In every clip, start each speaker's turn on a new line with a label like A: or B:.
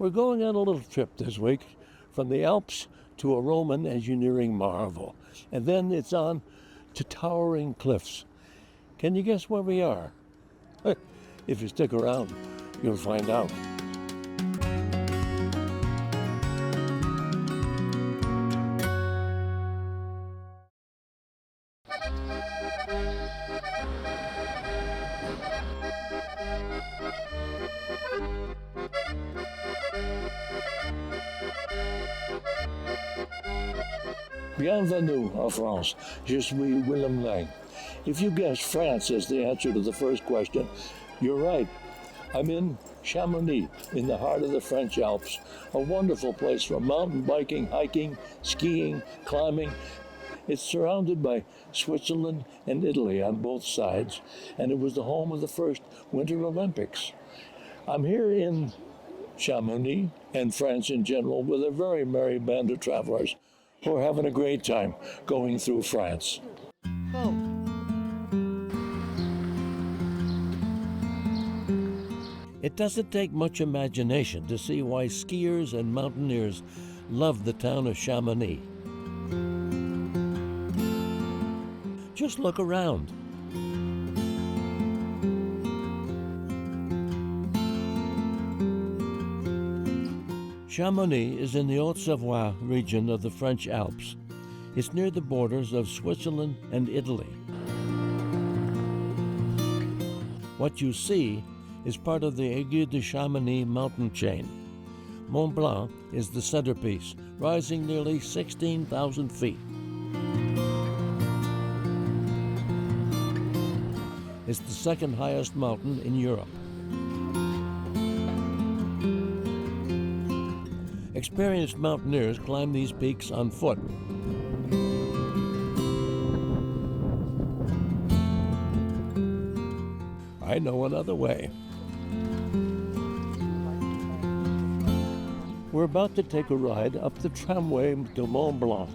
A: We're going on a little trip this week from the Alps to a Roman engineering marvel. And then it's on to towering cliffs. Can you guess where we are? If you stick around, you'll find out. Bienvenue en France. Je suis Willem Lang. If you guess France as the answer to the first question, you're right. I'm in Chamonix, in the heart of the French Alps, a wonderful place for mountain biking, hiking, skiing, climbing. It's surrounded by Switzerland and Italy on both sides, and it was the home of the first Winter Olympics. I'm here in Chamonix and France in general with a very merry band of travelers who are having a great time going through France.
B: Oh.
A: It doesn't take much imagination to see why skiers and mountaineers love the town of Chamonix. Just look around. Chamonix is in the Haute-Savoie region of the French Alps. It's near the borders of Switzerland and Italy. What you see is part of the Aiguille de Chamonix mountain chain. Mont Blanc is the centerpiece, rising nearly 16,000 feet. It's the second highest mountain in Europe. Experienced mountaineers climb these peaks on foot. I know another way. We're about to take a ride up the tramway to Mont Blanc.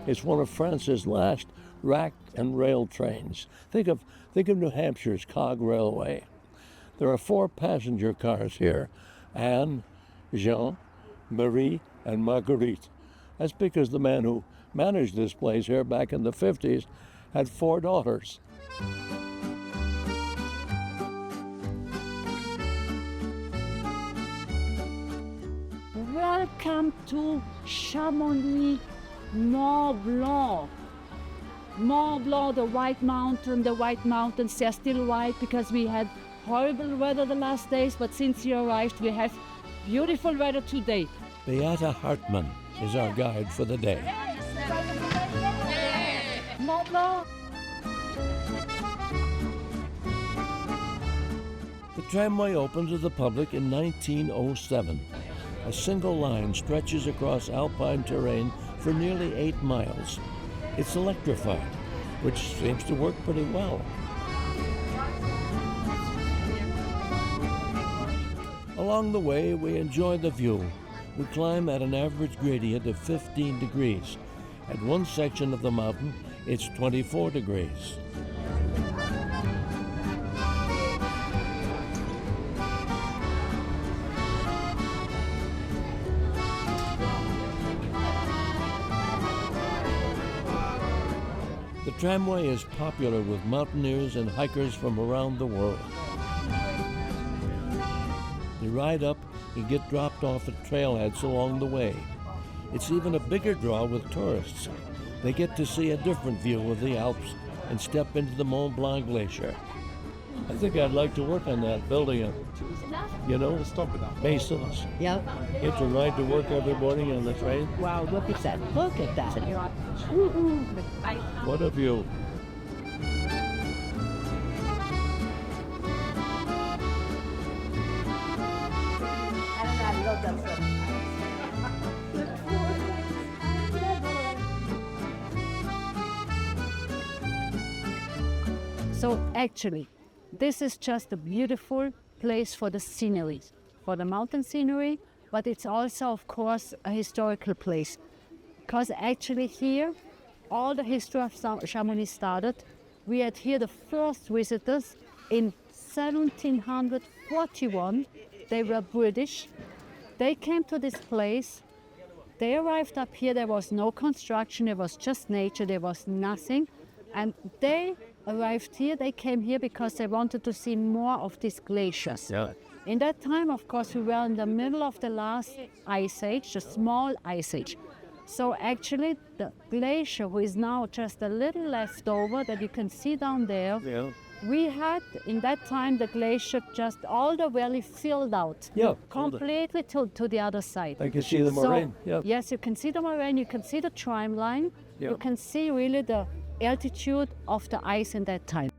A: It's one of France's last rack and rail trains. Think of New Hampshire's Cog Railway. There are 4 passenger cars here: Anne, Jean, Marie, and Marguerite. That's because the man who managed this place here back in the 50s had 4 daughters.
B: Welcome to Chamonix, Mont Blanc. Mont Blanc, the White Mountains, they're still white because we had horrible weather the last days, but since you arrived, we have beautiful weather today.
A: Beata Hartmann is our guide for the day.
B: Mont Blanc.
A: The tramway opened to the public in 1907. A single line stretches across alpine terrain for nearly 8 miles. It's electrified, which seems to work pretty well. Along the way, we enjoy the view. We climb at an average gradient of 15 degrees. At one section of the mountain, it's 24 degrees. The tramway is popular with mountaineers and hikers from around the world. They ride up and get dropped off at trailheads along the way. It's even a bigger draw with tourists. They get to see a different view of the Alps and step into the Mont Blanc Glacier. I think I'd like to work on that, building a, basins.
C: Yeah.
A: Get to ride to work every morning on the train.
C: Wow, look at that. Look at that.
A: What a view.
B: So actually, this is just a beautiful place for the scenery, for the mountain scenery, but it's also, of course, a historical place. Because actually here, all the history of Chamonix started. We had here the first visitors in 1741. They were British. They came to this place. They arrived up here. There was no construction. It was just nature. There was nothing. And they arrived here. They came here because they wanted to see more of these glaciers.
A: Yeah.
B: In that time, of course, we were in the middle of the last ice age, the small ice age. So actually, the glacier, who is now just a little left over that you can see down there,
A: Yeah.
B: we had, in that time, the glacier just all the valley filled out.
A: Yeah.
B: Completely to the other side.
A: I can see the moraine. Yeah.
B: Yes, you can see the moraine, you can see the trim line,
A: Yeah.
B: you can see really the altitude of the ice in that time.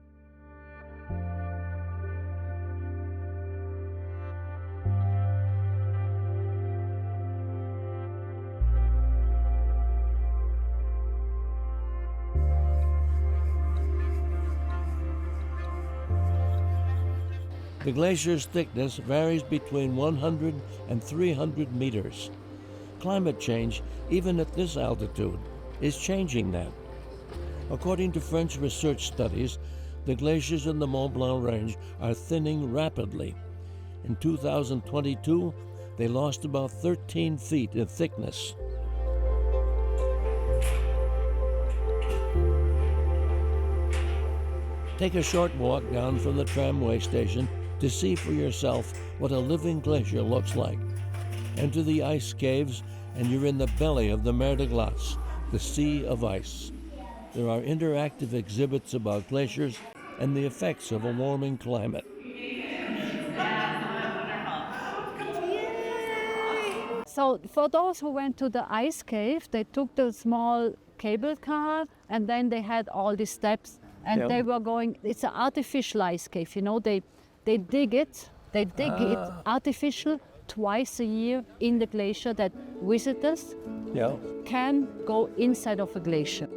A: The glacier's thickness varies between 100 and 300 meters. Climate change, even at this altitude, is changing that. According to French research studies, the glaciers in the Mont Blanc range are thinning rapidly. In 2022, they lost about 13 feet in thickness. Take a short walk down from the tramway station to see for yourself what a living glacier looks like. Enter the ice caves and you're in the belly of the Mer de Glace, the sea of ice. There are interactive exhibits about glaciers and the effects of a warming climate.
B: So for those who went to the ice cave, they took the small cable car and then they had all these steps and
A: Yeah.
B: they were going, it's an artificial ice cave, you know, they dig it, it artificial twice a year in the glacier that visitors
A: Yeah.
B: can go inside of a glacier.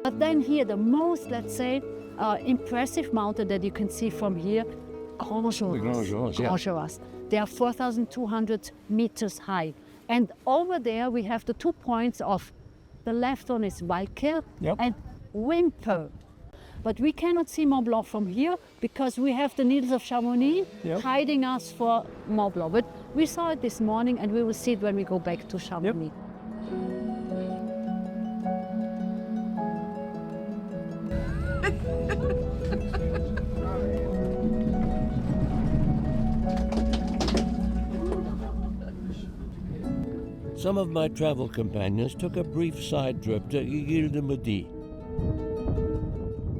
B: But then here, the most, let's say, impressive mountain that you can see from here, Grand Joras.
A: Grand Joras, yeah.
B: Grand Joras. They are 4,200 meters high. And over there, we have the 2 points of, the left one is Valker
A: Yep.
B: and Wimper. But we cannot see Mont Blanc from here because we have the Needles of Chamonix
A: Yep.
B: hiding us for Mont Blanc. But we saw it this morning and we will see it when we go back to Chamonix.
A: Some of my travel companions took a brief side trip to Aiguille de Midi.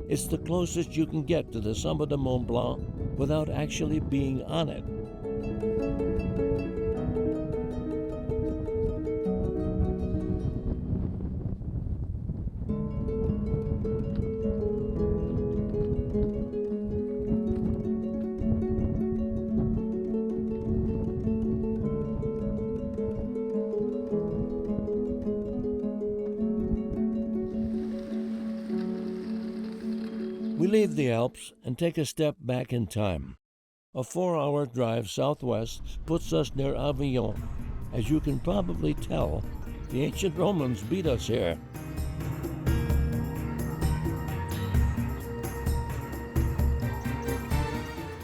A: It's the closest you can get to the summit of Mont Blanc without actually being on it. We leave the Alps and take a step back in time. A 4-hour drive southwest puts us near Avignon. As you can probably tell, the ancient Romans beat us here.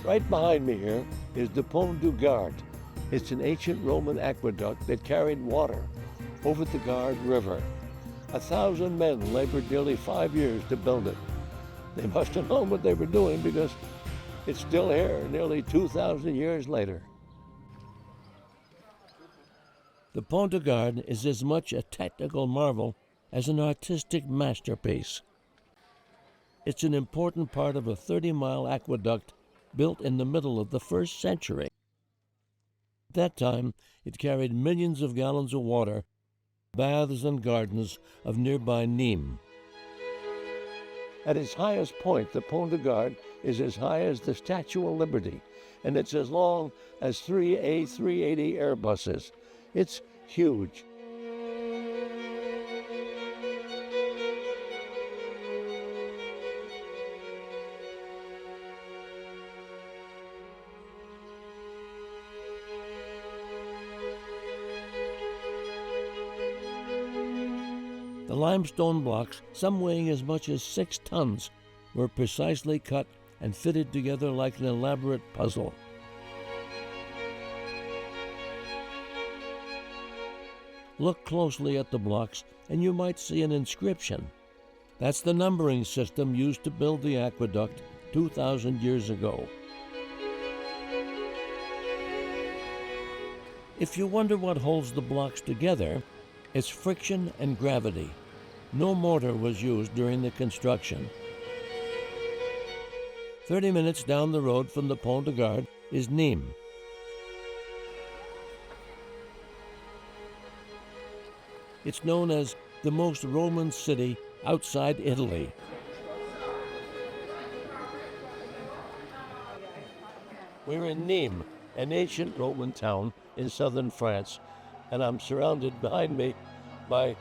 A: Right behind me here is the Pont du Gard. It's an ancient Roman aqueduct that carried water over the Gard River. 1,000 men labored nearly 5 years to build it. They must have known what they were doing because it's still here nearly 2,000 years later. The Pont du Gard is as much a technical marvel as an artistic masterpiece. It's an important part of a 30-mile aqueduct built in the middle of the 1st century. At that time, it carried millions of gallons of water, baths and gardens of nearby Nîmes. At its highest point, the Pont du Gard is as high as the Statue of Liberty, and it's as long as 3 A380 Airbuses. It's huge. The limestone blocks, some weighing as much as 6 tons, were precisely cut
D: and fitted together like an elaborate puzzle. Look closely at the blocks and you might see an inscription. That's the numbering system used to build the aqueduct 2,000 years ago. If you wonder what holds the blocks together, it's friction and gravity. No mortar was used during the construction. 30 minutes down the road from the Pont de Garde is Nîmes. It's known as the most Roman city outside Italy. We're in Nîmes, an ancient Roman town in southern France, and I'm surrounded behind me by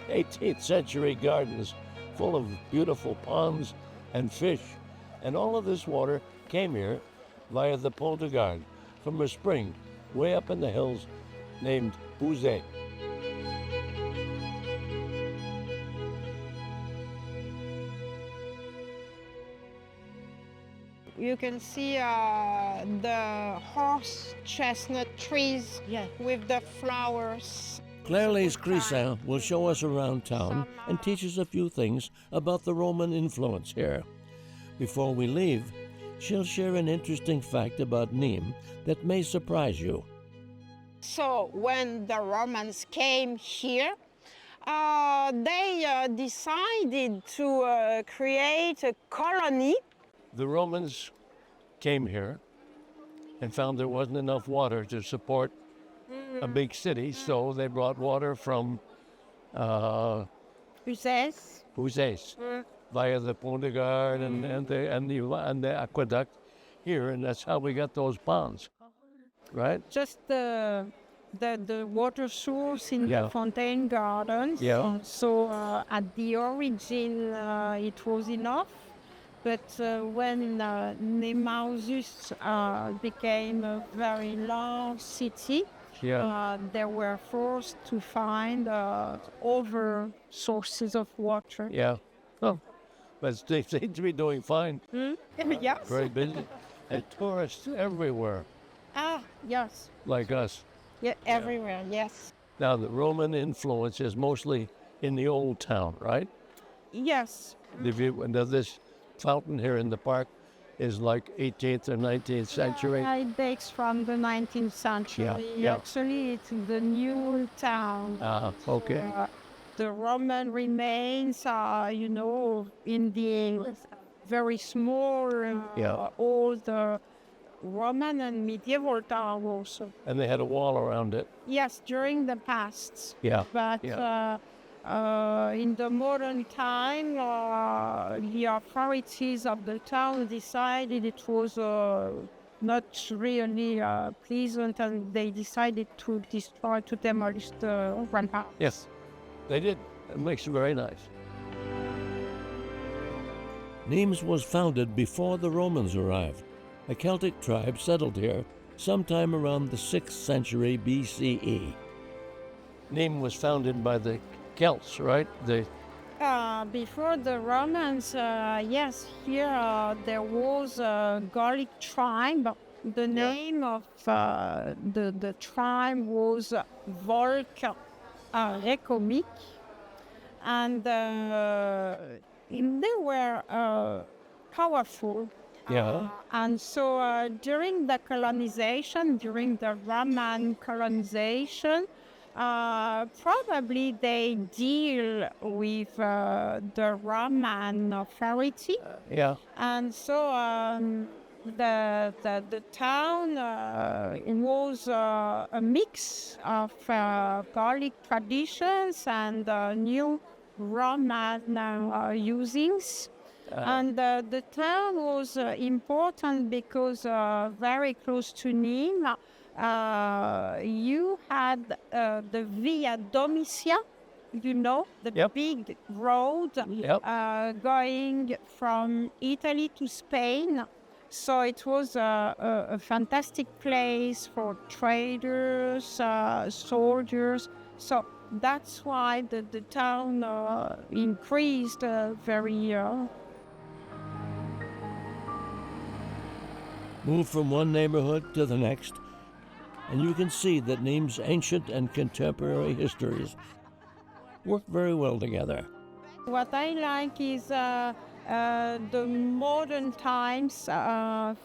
D: 18th century gardens full of beautiful ponds and fish. And all of this water came here via the Pont de Garde from a spring way up in the hills named Bouzet.
E: You can see the horse chestnut trees
C: Yeah.
E: with the flowers.
D: Claire-Lise Crissin will show us around town and teach us a few things about the Roman influence here. Before we leave, she'll share an interesting fact about Nîmes that may surprise you.
E: So when the Romans came here, they decided to create a colony.
D: The Romans came here and found there wasn't enough water to support a big city, so they brought water from
E: Uzès.
D: Bouzet via the Pont de Garde and the aqueduct here, and that's how we got those ponds, right?
E: Just the water source in
D: Yeah.
E: the Fontaine Gardens.
D: Yeah.
E: So at the origin, it was enough. But when Nemausus became a very large city,
D: Yeah.
E: they were forced to find other sources of water.
D: Yeah. Oh, but they seem to be doing fine.
E: Yes.
D: Very busy. And tourists everywhere,
E: Ah, yes.
D: like us.
E: Yeah, everywhere, yes.
D: Now, the Roman influence is mostly in the old town, right?
E: Yes.
D: The view, and this fountain here in the park is like 18th or 19th century.
E: It dates from the 19th century.
D: Yeah.
E: Actually, it's the new town.
D: Okay.
E: The Roman remains, in the very small,
D: Yeah.
E: old Roman and medieval town also.
D: And they had a wall around it.
E: Yes, during the past.
D: Yeah.
E: But
D: Yeah.
E: in the modern time, the authorities of the town decided it was not really pleasant, and they decided to demolish the rampart.
D: Yes, they did. It makes it very nice. Nîmes was founded before the Romans arrived. A Celtic tribe settled here sometime around the 6th century BCE. Nîmes was founded by the Celts, right?
E: Before the Romans, yes, here there was a Gallic tribe. The name of the tribe was Volk Recomic, and they were powerful.
D: Yeah.
E: And so during the colonization, during the Roman colonization, probably they deal with the Roman authority.
D: Yeah.
E: And so the town was a mix of Gallic traditions and new Roman usings. And the town was important because very close to Nîmes, you had the Via Domitia, the
D: Yep.
E: big road
D: Yep.
E: going from Italy to Spain. So it was a fantastic place for traders, soldiers. So that's why the town increased very.
D: Move from one neighborhood to the next, and you can see that Nîmes' ancient and contemporary histories work very well together.
E: What I like is the modern times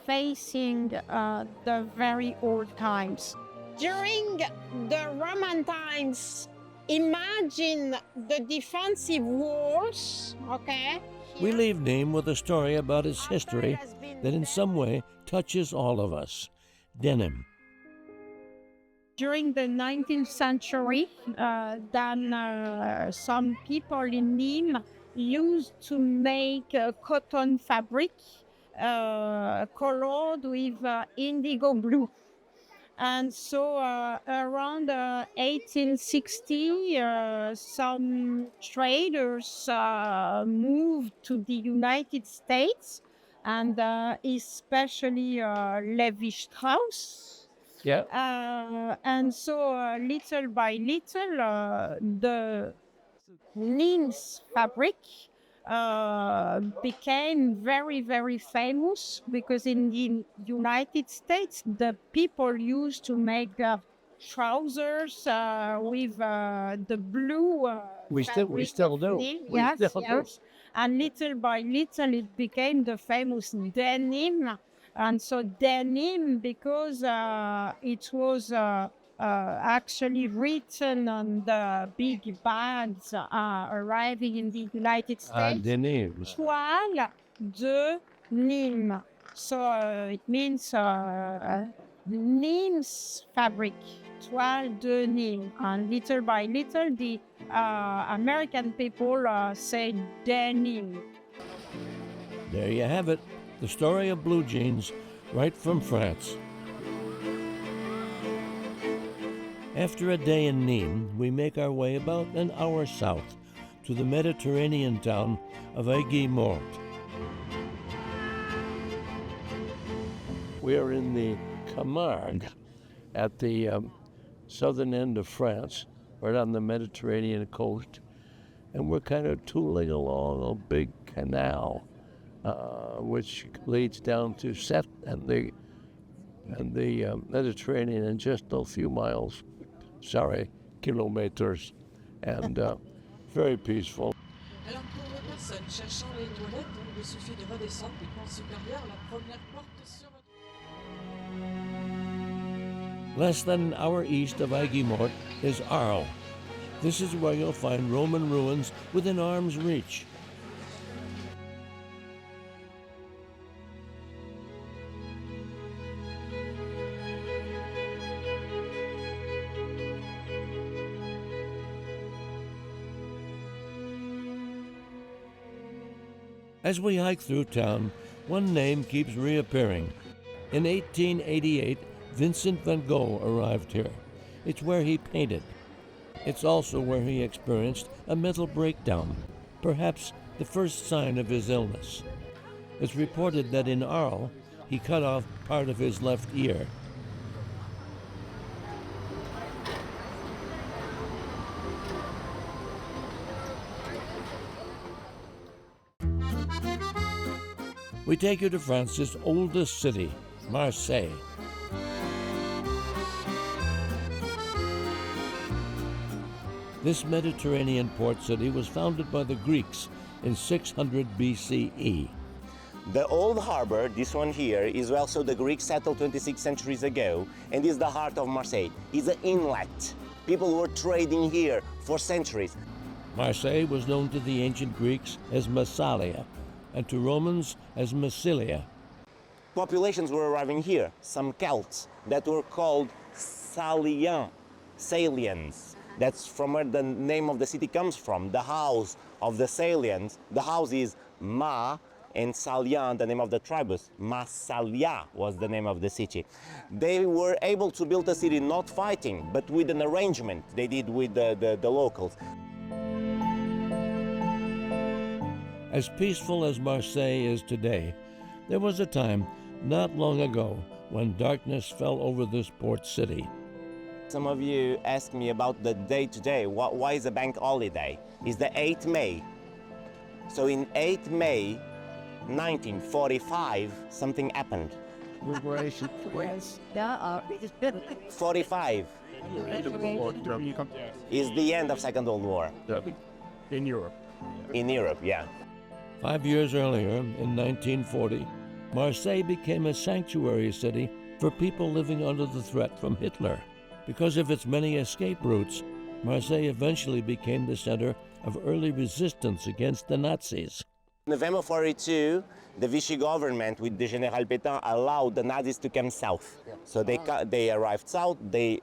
E: facing the very old times.
F: During the Roman times, imagine the defensive walls, okay?
D: We leave Nîmes with a story about its history that in some way touches all of us. Denim.
E: During the 19th century, some people in Nîmes used to make cotton fabric colored with indigo blue. And so around 1860, some traders moved to the United States, and especially Levi Strauss.
D: Yeah.
E: And so little by little, the Nîmes fabric became very, very famous, because in the United States, the people used to make trousers with the blue.
D: We still do.
E: Yes,
D: We still do.
E: yes. And little by little, it became the famous denim. And so denim, because it was actually written on the big bags arriving in the United States.
D: Denim.
E: Toile de Nîmes. So it means Nîmes fabric. Toile de Nîmes. And little by little, the American people say denim.
D: There you have it, the story of blue jeans, right from France. After a day in Nîmes, we make our way about an hour south to the Mediterranean town of Aigues-Mortes.
A: We are in the Camargue at the southern end of France, right on the Mediterranean coast. And we're kind of tooling along a big canal, which leads down to Sète and the Mediterranean in just a few kilometers, and very peaceful.
G: Alors pour les personnes cherchant les toilettes, donc, il suffit de redescendre des ponts supérieurs, la première porte sur votre...
D: Less than an hour east of Aigues-Mortes is Arles. This is where you'll find Roman ruins within arm's reach. As we hike through town, one name keeps reappearing. In 1888, Vincent van Gogh arrived here. It's where he painted. It's also where he experienced a mental breakdown, perhaps the first sign of his illness. It's reported that in Arles, he cut off part of his left ear. We take you to France's oldest city, Marseille. This Mediterranean port city was founded by the Greeks in 600 BCE.
H: The old harbor, this one here, is also the Greeks settled 26 centuries ago, and is the heart of Marseille. It's an inlet. People were trading here for centuries.
D: Marseille was known to the ancient Greeks as Massalia, and to Romans as Massilia.
H: Populations were arriving here, some Celts, that were called Salians. That's from where the name of the city comes from, the house of the Salians. The house is Ma, and Salian, the name of the tribus. Massalia was the name of the city. They were able to build a city not fighting, but with an arrangement they did with the locals.
D: As peaceful as Marseille is today, there was a time not long ago when darkness fell over this port city.
H: Some of you ask me about the day today. Why is a bank holiday? It's the 8th May. So in 8th May 1945, something happened.
C: There are
H: 45 is the end of Second World War.
I: In Europe.
H: In Europe, yeah.
D: 5 years earlier, in 1940, Marseille became a sanctuary city for people living under the threat from Hitler. Because of its many escape routes, Marseille eventually became the center of early resistance against the Nazis.
H: November 42, the Vichy government with the General Pétain allowed the Nazis to come south. So they arrived south, they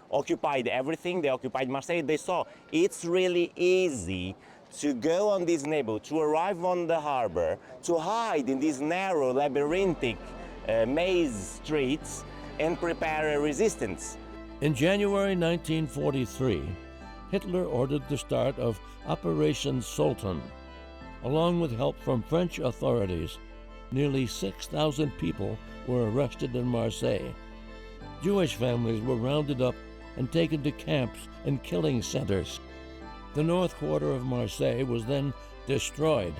H: occupied everything, they occupied Marseille. They saw it's really easy to go on this neighborhood, to arrive on the harbor, to hide in these narrow, labyrinthic maze streets and prepare a resistance.
D: In January 1943, Hitler ordered the start of Operation Sultan. Along with help from French authorities, nearly 6,000 people were arrested in Marseille. Jewish families were rounded up and taken to camps and killing centers. The north quarter of Marseille was then destroyed.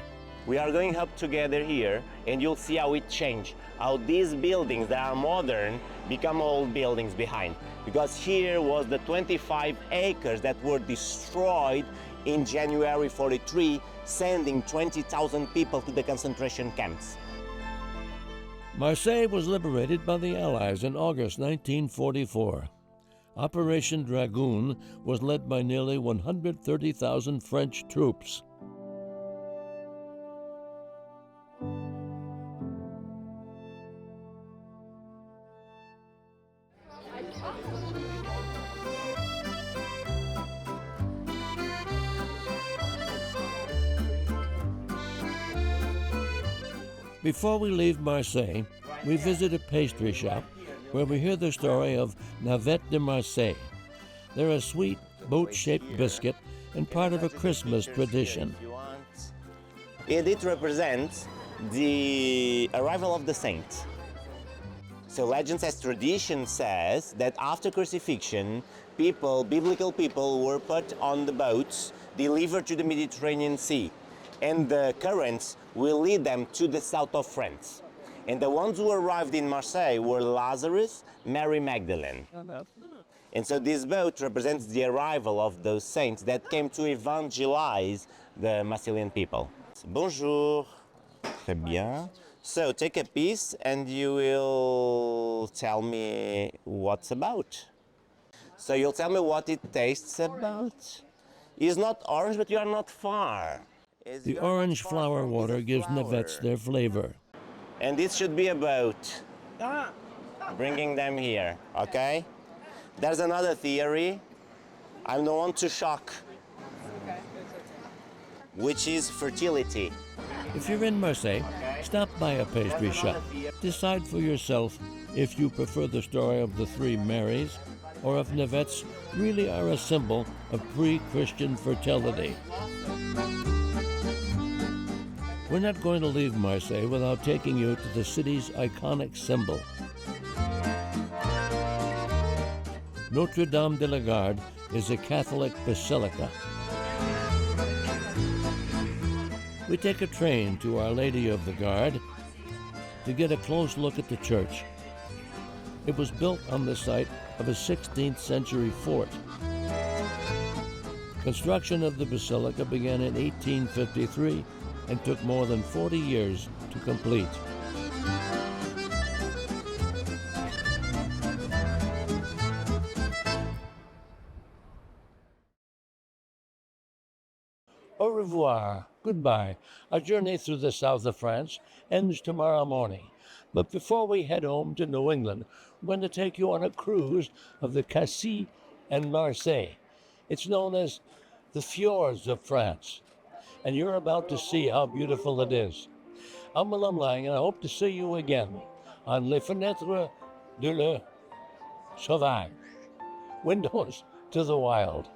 H: We are going up together here and you'll see how it changed, how these buildings that are modern become old buildings behind. Because here was the 25 acres that were destroyed in January 43, sending 20,000 people to the concentration camps.
D: Marseille was liberated by the Allies in August 1944. Operation Dragoon was led by nearly 130,000 French troops. Before we leave Marseille, we visit a pastry shop where we hear the story of Navette de Marseille. They're a sweet, boat-shaped biscuit and part of a Christmas tradition.
H: And it represents the arrival of the saint. So legend says, tradition says that after crucifixion, biblical people were put on the boats, delivered to the Mediterranean Sea. And the currents will lead them to the south of France. And the ones who arrived in Marseille were Lazarus, Mary Magdalene. And so this boat represents the arrival of those saints that came to evangelize the Marseillan people. Bonjour. Très bien. So take a piece and you will tell me what's about. So you'll tell me what it tastes about. It's not orange, but you are not far.
D: The orange flower water gives navettes their flavor.
H: And this should be about bringing them here, okay? There's another theory. I'm the one to shock, which is fertility.
D: If you're in Marseille, stop by a pastry shop. Decide for yourself if you prefer the story of the three Marys or if navettes really are a symbol of pre-Christian fertility. We're not going to leave Marseille without taking you to the city's iconic symbol. Notre Dame de la Garde is a Catholic basilica. We take a train to Our Lady of the Garde to get a close look at the church. It was built on the site of a 16th century fort. Construction of the basilica began in 1853 and took more than 40 years to complete. Au revoir. Goodbye. Our journey through the south of France ends tomorrow morning. But before we head home to New England, we're going to take you on a cruise of the Cassis and Marseille. It's known as the fjords of France. And you're about to see how beautiful it is. I'm Willem Lang, and I hope to see you again on Les Fenêtres de le Sauvage, Windows to the Wild.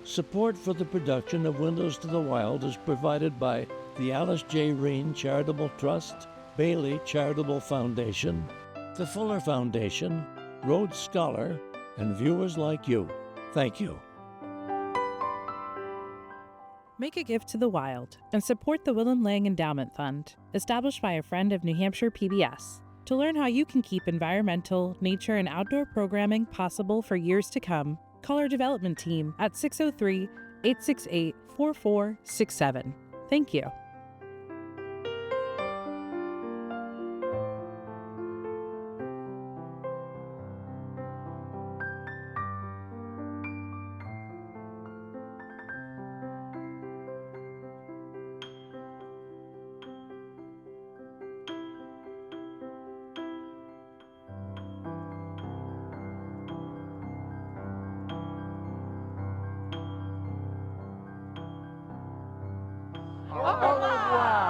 D: Support for the production of Windows to the Wild is provided by the Alice J. Reen Charitable Trust, Bailey Charitable Foundation, the Fuller Foundation, Rhodes Scholar, and viewers like you. Thank you.
I: Make a gift to the wild and support the Willem Lang Endowment Fund, established by a friend of New Hampshire PBS. To learn how you can keep environmental, nature, and outdoor programming possible for years to come, call our development team at 603-868-4467. Thank you.
E: Au revoir.